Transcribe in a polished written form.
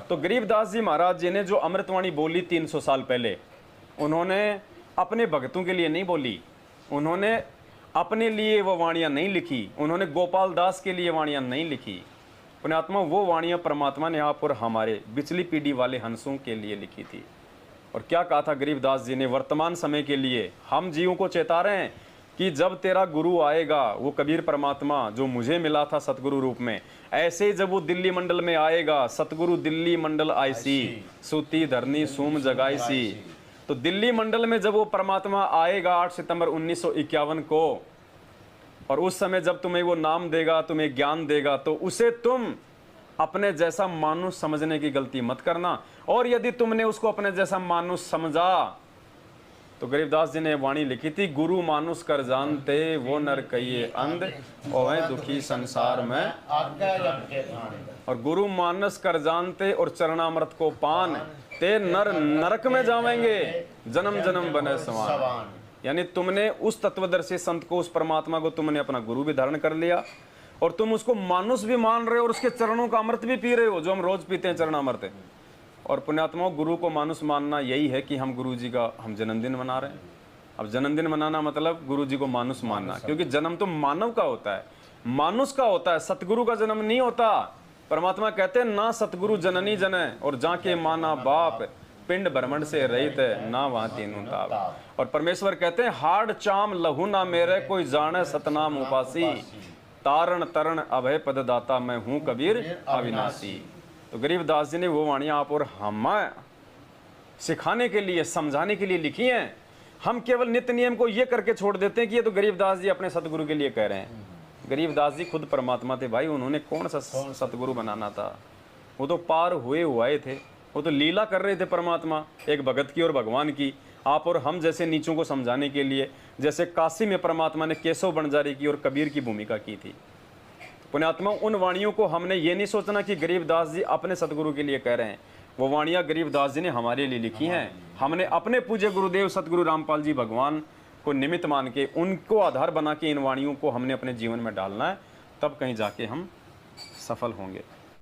तो गरीबदास जी महाराज जी ने जो अमृतवाणी बोली 300 साल पहले, उन्होंने अपने भक्तों के लिए नहीं बोली, उन्होंने अपने लिए वो वाणियाँ नहीं लिखी, उन्होंने गोपाल दास के लिए वाणियाँ नहीं लिखी। पुण्यात्मा, वो वाणियाँ परमात्मा ने आप और हमारे बिचली पीढ़ी वाले हंसों के लिए लिखी थी। और क्या कहा था गरीबदास जी ने वर्तमान समय के लिए? हम जीवों को चेता रहे हैं कि जब तेरा गुरु आएगा, वो कबीर परमात्मा जो मुझे मिला था सतगुरु रूप में, ऐसे जब वो दिल्ली मंडल में आएगा, सतगुरु दिल्ली मंडल आईसी, सूती धरनी सूम जगाईसी। तो दिल्ली मंडल में जब वो परमात्मा आएगा 8 सितंबर 1951 को, और उस समय जब तुम्हें वो नाम देगा, तुम्हें ज्ञान देगा, तो उसे तुम अपने जैसा मानुष समझने की गलती मत करना। और यदि तुमने उसको अपने जैसा मानुष समझा, तो गरीबदास जी ने वाणी लिखी थी, गुरु मानुष कर जानते वो नर कहिए अंध, ओवे दुखी संसार में। और गुरु मानस कर जानते और चरणामृत को पान, ते नर नरक में जावेंगे, जन्म जन्म बने समान। यानी तुमने उस तत्वदर्शी संत को, उस परमात्मा को तुमने अपना गुरु भी धारण कर लिया, और तुम उसको मानुष भी मान रहे हो, और उसके चरणों का अमृत भी पी रहे हो, जो हम रोज पीते हैं चरणामृत। और पुण्यात्माओं, गुरु को मानुष मानना यही है कि हम गुरु जी का हम जन्मदिन मना रहे हैं। अब जन्मदिन मनाना मतलब गुरु जी को मानुष मानना, क्योंकि जन्म तो मानव का होता है, मानुष का होता है, सतगुरु का जन्म नहीं होता। परमात्मा कहते हैं ना सतगुरु जननी जने, और जाके माना बाप, पिंड ब्रह्मंड से रहित ना वहां तीनों ताप। और परमेश्वर कहते हैं हाड़ चाम लहू ना मेरे, कोई जाने सतनाम उपासी, तारण तरण अभय पद दाता, मैं हूं कबीर अविनाशी। तो गरीबदास जी ने वो वाणियां आप और हम सिखाने के लिए, समझाने के लिए लिखी हैं। हम केवल नित्य नियम को ये करके छोड़ देते हैं कि ये तो गरीबदास जी अपने सतगुरु के लिए कह रहे हैं। गरीबदास जी खुद परमात्मा थे भाई, उन्होंने कौन सा सतगुरु बनाना था? वो तो पार हुए थे, वो तो लीला कर रहे थे परमात्मा, एक भगत की और भगवान की। आप और हम जैसे नीचों को समझाने के लिए, जैसे काशी में परमात्मा ने केशव बंजारी की और कबीर की भूमिका की थी। पुण्यात्मा, उन वाणियों को हमने ये नहीं सोचना कि गरीबदास जी अपने सतगुरु के लिए कह रहे हैं। वो वाणियाँ गरीबदास जी ने हमारे लिए लिखी हैं। हमने अपने पूज्य गुरुदेव सतगुरु रामपाल जी भगवान को निमित्त मान के, उनको आधार बना के इन वाणियों को हमने अपने जीवन में डालना है, तब कहीं जाके हम सफल होंगे।